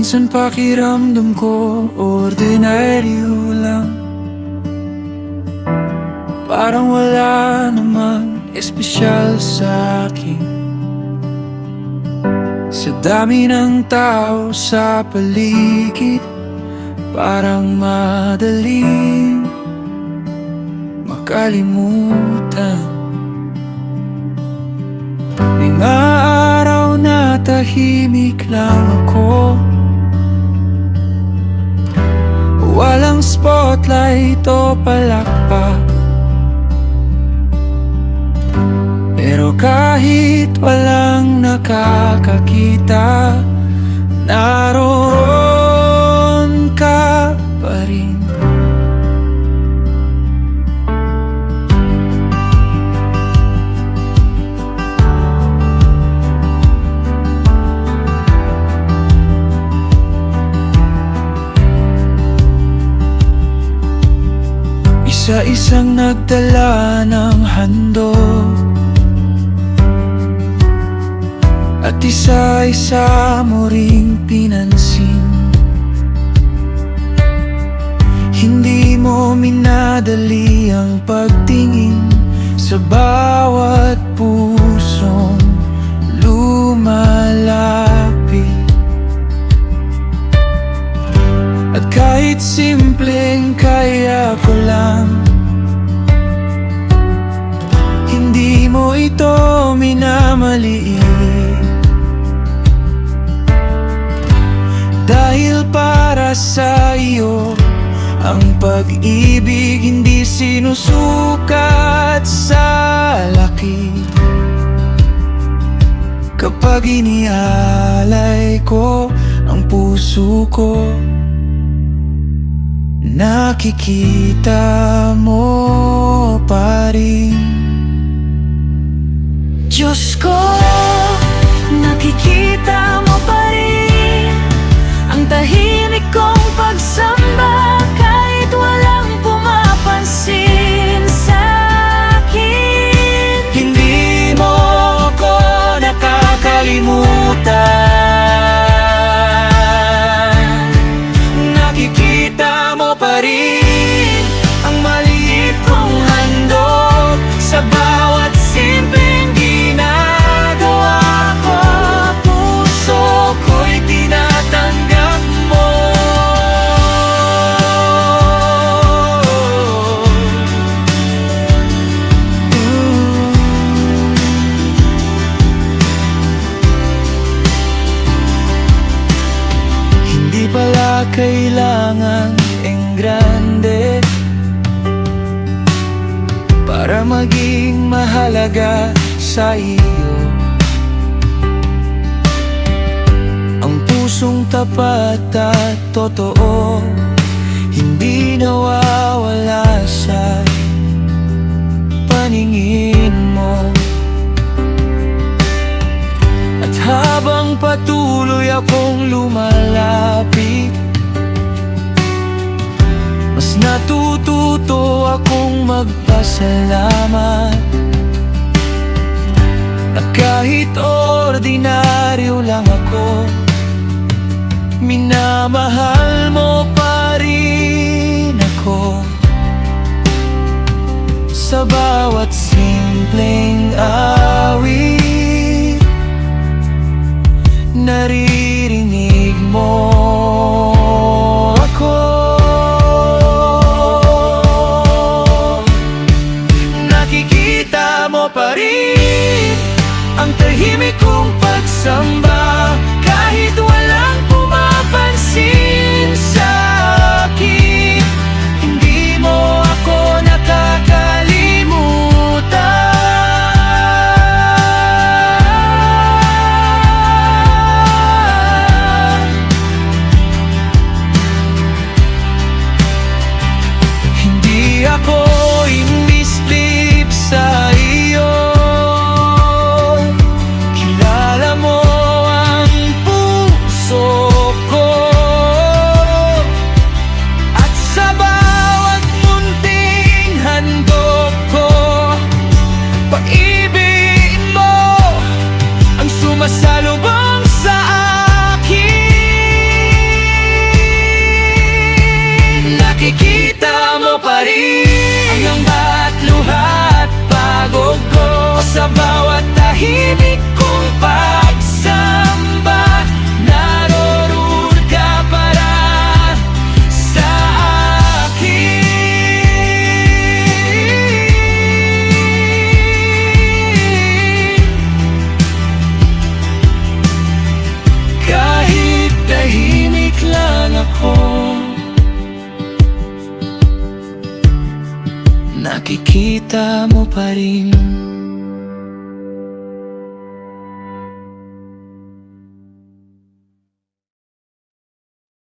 Minsan pakiramdam ko ordinaryo lang, parang wala namang espesyal sa akin. Sa dami ng tao sa paligid, parang madaling makalimutan. May mga araw na tahimik lang ako, walang spotlight o palakpak. Pero kahit walang nakakakita, naroon ka pa rin. Isa-isang nagdala ng handog, at isa-isa mo ring pinansin. Hindi mo minadali ang pagtingin sa bawat pusong lumalapit. At kahit simpleng kaya ko lang, hindi mo ito minamaliit. Dahil para sa iyo, ang pag-ibig hindi sinusukat sa laki. Kapag inialay ko ang puso ko, nakikita mo pa rin. Diyos ko, nakikita mo pa rin ang tahimik kong pagsamba, kahit walang pumapansin sa akin. Hindi mo ko nakakalimutan. Nakikita mo pa rin ang maliit kong handog sa bawat simpleng ginagawa ko. Puso ko'y tinatanggap mo. Hindi pala kailangan engrande para maging mahalaga sa iyo. Ang pusong tapat at totoo, hindi nawawala sa paningin mo. At habang patuloy akong lumalapit, mas natututo akong magpasalamat. Na kahit ordinaryo lang ako, minamahal mo pa rin ako. Sa bawat simpleng awit, naririnig mo ako. Nakikita mo pa rin ang tahimik kong pagsamba, kahit walang pumapansin sa akin. Hindi mo ako nakakalimutan. Sa bawat tahimik kong pagsamba, naroon ka para sa akin. Kahit tahimik lang ako, nakikita mo pa rin